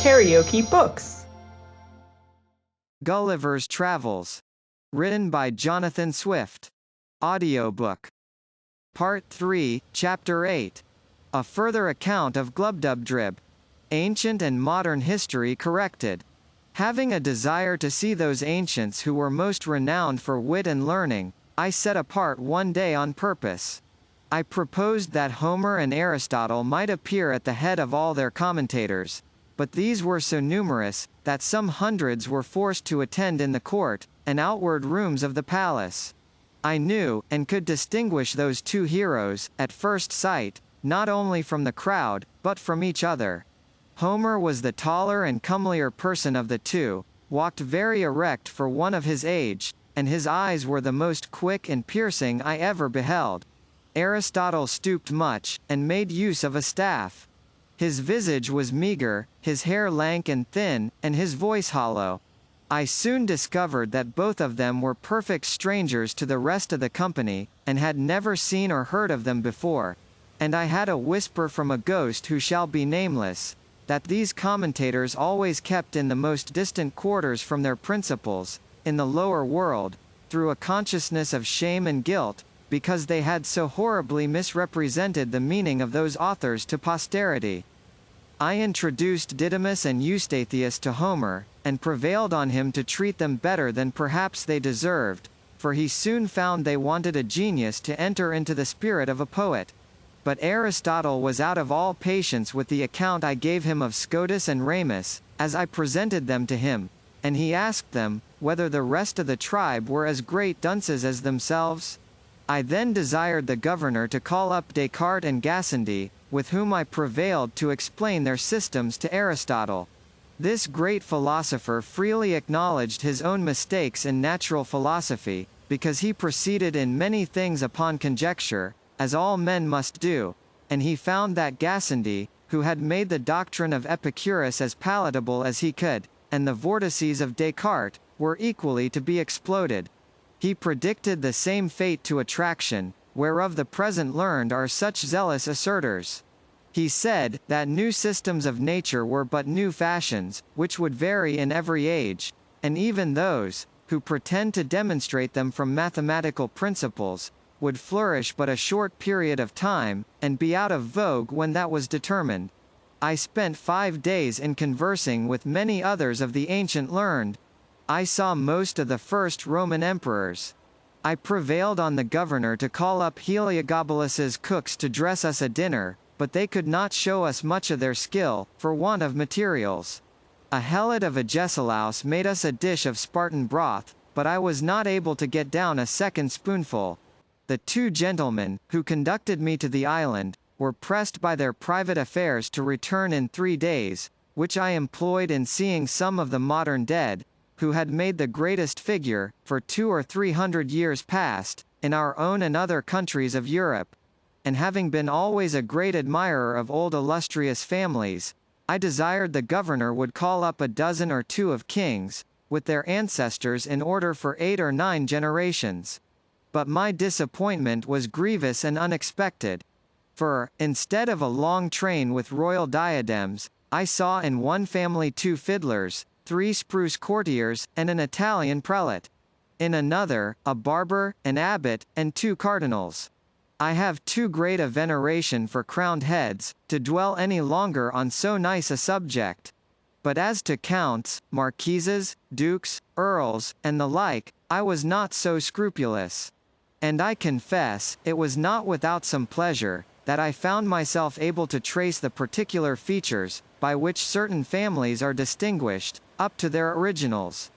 KaraokeBooks. Gulliver's Travels. Written by Jonathan Swift. Audiobook. Part 3, Chapter 8. A further account of Glubbdubdrib. Ancient and modern history corrected. Having a desire to see those ancients who were most renowned for wit and learning, I set apart one day on purpose. I proposed that Homer and Aristotle might appear at the head of all their commentators, but these were so numerous, that some hundreds were forced to attend in the court, and outward rooms of the palace. I knew, and could distinguish those two heroes, at first sight, not only from the crowd, but from each other. Homer was the taller and comelier person of the two, walked very erect for one of his age, and his eyes were the most quick and piercing I ever beheld. Aristotle stooped much, and made use of a staff. His visage was meagre, his hair lank and thin, and his voice hollow. I soon discovered that both of them were perfect strangers to the rest of the company, and had never seen or heard of them before. And I had a whisper from a ghost who shall be nameless, that these commentators always kept in the most distant quarters from their principals, in the lower world, through a consciousness of shame and guilt, because they had so horribly misrepresented the meaning of those authors to posterity. I introduced Didymus and Eustathius to Homer, and prevailed on him to treat them better than perhaps they deserved, for he soon found they wanted a genius to enter into the spirit of a poet. But Aristotle was out of all patience with the account I gave him of Scotus and Ramus, as I presented them to him, and he asked them, whether the rest of the tribe were as great dunces as themselves? I then desired the governor to call up Descartes and Gassendi, with whom I prevailed to explain their systems to Aristotle. This great philosopher freely acknowledged his own mistakes in natural philosophy, because he proceeded in many things upon conjecture, as all men must do, and he found that Gassendi, who had made the doctrine of Epicurus as palatable as he could, and the vortices of Descartes, were equally to be exploded. He predicted the same fate to attraction, whereof the present learned are such zealous assertors. He said, that new systems of nature were but new fashions, which would vary in every age, and even those, who pretend to demonstrate them from mathematical principles, would flourish but a short period of time, and be out of vogue when that was determined. I spent 5 days in conversing with many others of the ancient learned. I saw most of the first Roman emperors. I prevailed on the governor to call up Heliogabalus's cooks to dress us a dinner, but they could not show us much of their skill, for want of materials. A helot of Agesilaus made us a dish of Spartan broth, but I was not able to get down a second spoonful. The two gentlemen, who conducted me to the island, were pressed by their private affairs to return in 3 days, which I employed in seeing some of the modern dead, who had made the greatest figure, for 200 or 300 years past, in our own and other countries of Europe. And having been always a great admirer of old illustrious families, I desired the governor would call up a dozen or two of kings, with their ancestors in order for 8 or 9 generations. But my disappointment was grievous and unexpected. For, instead of a long train with royal diadems, I saw in one family 2 fiddlers, 3 spruce courtiers, and an Italian prelate. In another, a barber, an abbot, and 2 cardinals. I have too great a veneration for crowned heads, to dwell any longer on so nice a subject. But as to counts, marquises, dukes, earls, and the like, I was not so scrupulous. And I confess, it was not without some pleasure, that I found myself able to trace the particular features, by which certain families are distinguished, up to their originals.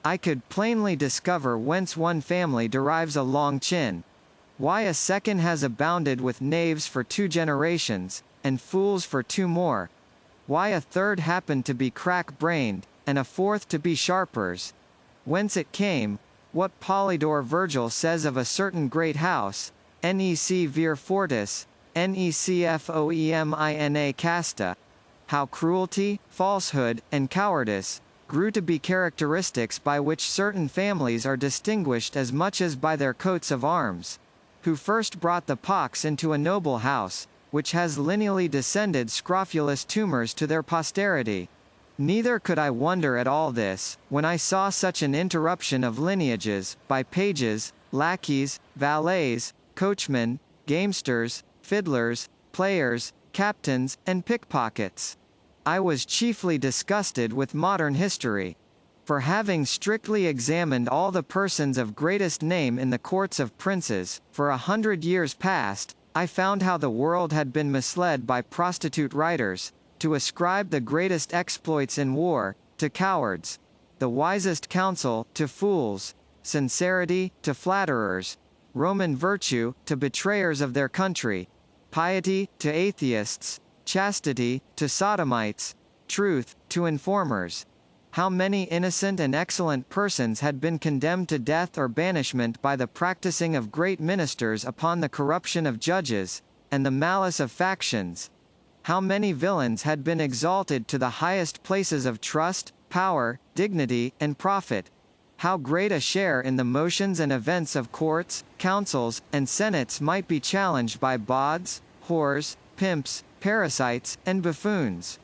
I could plainly discover whence one family derives a long chin, why a second has abounded with knaves for 2 generations, and fools for 2 more, why a third happened to be crack-brained, and a fourth to be sharpers, whence it came, what Polydore Virgil says of a certain great house, nec vir fortis, necfoemina casta, how cruelty, falsehood, and cowardice grew to be characteristics by which certain families are distinguished as much as by their coats of arms, who first brought the pox into a noble house, which has lineally descended scrofulous tumors to their posterity. Neither could I wonder at all this, when I saw such an interruption of lineages, by pages, lackeys, valets, coachmen, gamesters, fiddlers, players, captains, and pickpockets. I was chiefly disgusted with modern history. For having strictly examined all the persons of greatest name in the courts of princes, for 100 years past, I found how the world had been misled by prostitute writers, to ascribe the greatest exploits in war, to cowards, the wisest counsel, to fools, sincerity, to flatterers, Roman virtue, to betrayers of their country, piety, to atheists, chastity, to sodomites, truth, to informers. How many innocent and excellent persons had been condemned to death or banishment by the practicing of great ministers upon the corruption of judges, and the malice of factions. How many villains had been exalted to the highest places of trust, power, dignity, and profit. How great a share in the motions and events of courts, councils, and senates might be challenged by bawds, whores, pimps, parasites, and buffoons.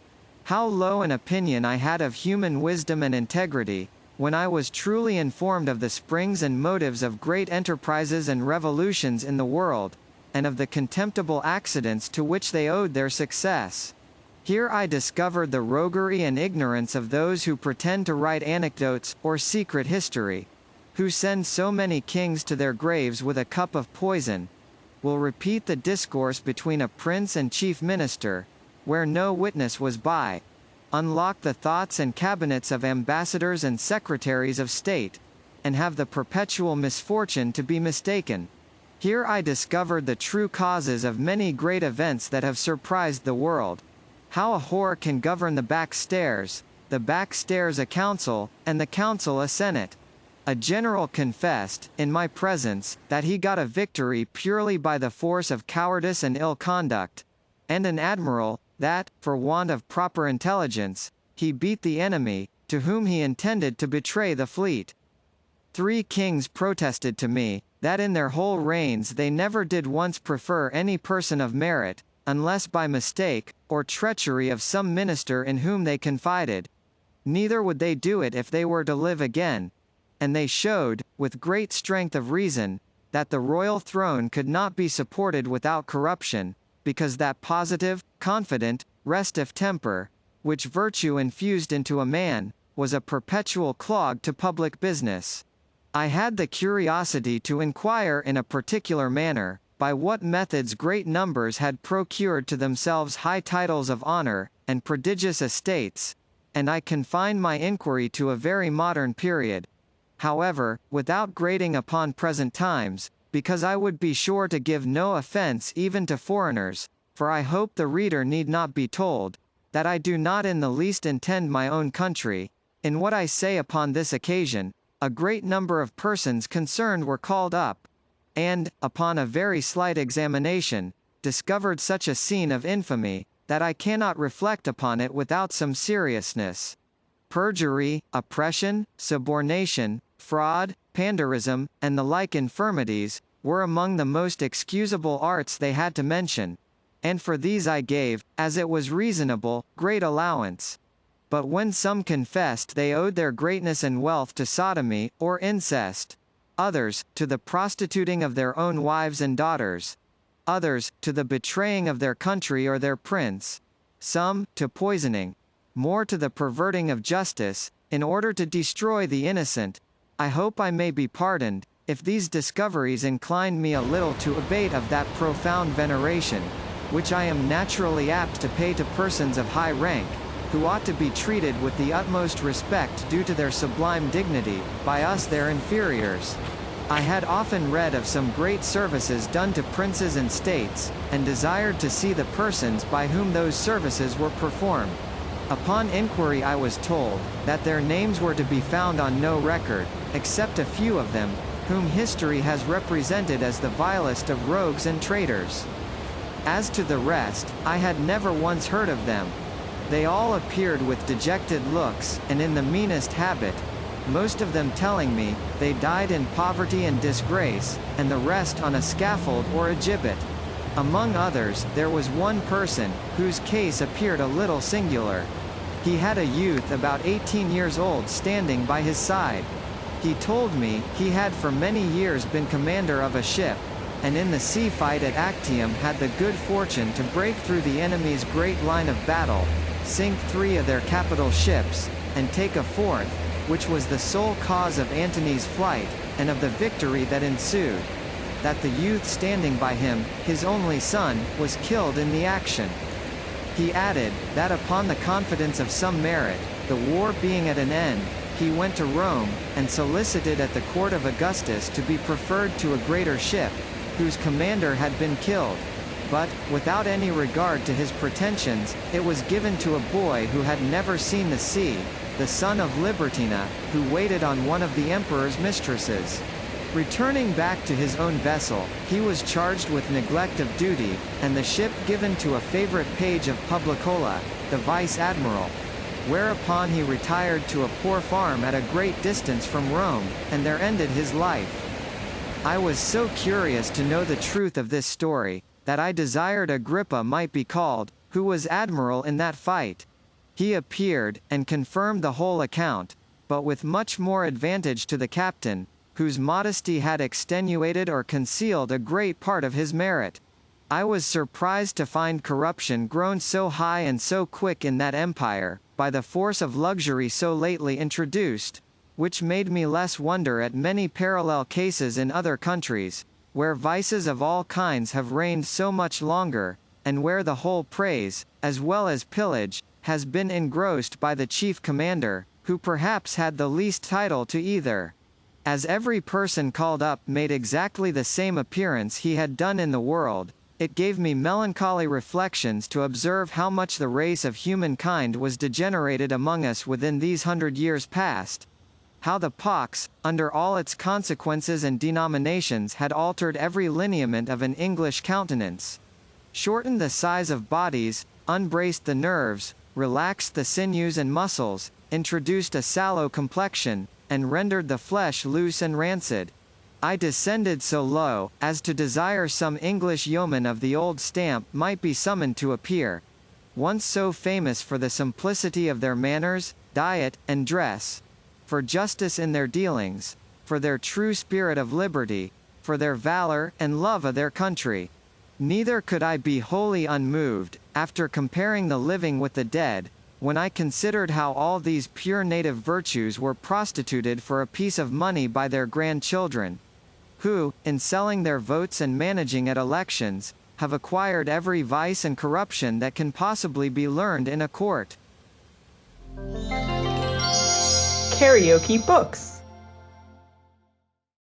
How low an opinion I had of human wisdom and integrity, when I was truly informed of the springs and motives of great enterprises and revolutions in the world, and of the contemptible accidents to which they owed their success. Here I discovered the roguery and ignorance of those who pretend to write anecdotes, or secret history, who send so many kings to their graves with a cup of poison, will repeat the discourse between a prince and chief minister, where no witness was by, unlock the thoughts and cabinets of ambassadors and secretaries of state, and have the perpetual misfortune to be mistaken. Here I discovered the true causes of many great events that have surprised the world. How a whore can govern the back stairs, the back stairs a council, and the council a senate. A general confessed, in my presence, that he got a victory purely by the force of cowardice and ill conduct, and an admiral, that, for want of proper intelligence, he beat the enemy, to whom he intended to betray the fleet. 3 kings protested to me, that in their whole reigns they never did once prefer any person of merit, unless by mistake, or treachery of some minister in whom they confided. Neither would they do it if they were to live again. And they showed, with great strength of reason, that the royal throne could not be supported without corruption, because that positive, confident, restive temper, which virtue infused into a man, was a perpetual clog to public business. I had the curiosity to inquire in a particular manner, by what methods great numbers had procured to themselves high titles of honor, and prodigious estates, and I confined my inquiry to a very modern period. However, without grating upon present times, because I would be sure to give no offense even to foreigners, for I hope the reader need not be told, that I do not in the least intend my own country. In what I say upon this occasion, a great number of persons concerned were called up, and, upon a very slight examination, discovered such a scene of infamy, that I cannot reflect upon it without some seriousness. Perjury, oppression, subornation, fraud, pandarism, and the like infirmities, were among the most excusable arts they had to mention, and for these I gave, as it was reasonable, great allowance. But when some confessed they owed their greatness and wealth to sodomy, or incest, others, to the prostituting of their own wives and daughters, others, to the betraying of their country or their prince, some, to poisoning, more to the perverting of justice, in order to destroy the innocent, I hope I may be pardoned, if these discoveries inclined me a little to abate of that profound veneration, which I am naturally apt to pay to persons of high rank, who ought to be treated with the utmost respect due to their sublime dignity, by us their inferiors. I had often read of some great services done to princes and states, and desired to see the persons by whom those services were performed. Upon inquiry I was told, that their names were to be found on no record, except a few of them, whom history has represented as the vilest of rogues and traitors. As to the rest, I had never once heard of them. They all appeared with dejected looks, and in the meanest habit, most of them telling me, they died in poverty and disgrace, and the rest on a scaffold or a gibbet. Among others, there was one person, whose case appeared a little singular. He had a youth about 18 years old standing by his side. He told me he had for many years been commander of a ship, and in the sea fight at Actium had the good fortune to break through the enemy's great line of battle, sink 3 of their capital ships, and take a 4th, which was the sole cause of Antony's flight, and of the victory that ensued. That the youth standing by him, his only son, was killed in the action. He added, that upon the confidence of some merit, the war being at an end, he went to Rome, and solicited at the court of Augustus to be preferred to a greater ship, whose commander had been killed. But, without any regard to his pretensions, it was given to a boy who had never seen the sea, the son of Libertina, who waited on one of the emperor's mistresses. Returning back to his own vessel, he was charged with neglect of duty, and the ship given to a favorite page of Publicola, the vice-admiral. Whereupon he retired to a poor farm at a great distance from Rome, and there ended his life. I was so curious to know the truth of this story, that I desired Agrippa might be called, who was admiral in that fight. He appeared, and confirmed the whole account, but with much more advantage to the captain, whose modesty had extenuated or concealed a great part of his merit. I was surprised to find corruption grown so high and so quick in that empire, by the force of luxury so lately introduced, which made me less wonder at many parallel cases in other countries, where vices of all kinds have reigned so much longer, and where the whole praise, as well as pillage, has been engrossed by the chief commander, who perhaps had the least title to either. As every person called up made exactly the same appearance he had done in the world, it gave me melancholy reflections to observe how much the race of humankind was degenerated among us within these 100 years past. How the pox, under all its consequences and denominations, had altered every lineament of an English countenance, shortened the size of bodies, unbraced the nerves, relaxed the sinews and muscles, introduced a sallow complexion, and rendered the flesh loose and rancid. I descended so low, as to desire some English yeoman of the old stamp might be summoned to appear, once so famous for the simplicity of their manners, diet, and dress, for justice in their dealings, for their true spirit of liberty, for their valor and love of their country. Neither could I be wholly unmoved, after comparing the living with the dead, when I considered how all these pure native virtues were prostituted for a piece of money by their grandchildren, who, in selling their votes and managing at elections, have acquired every vice and corruption that can possibly be learned in a court. KaraokeBooks.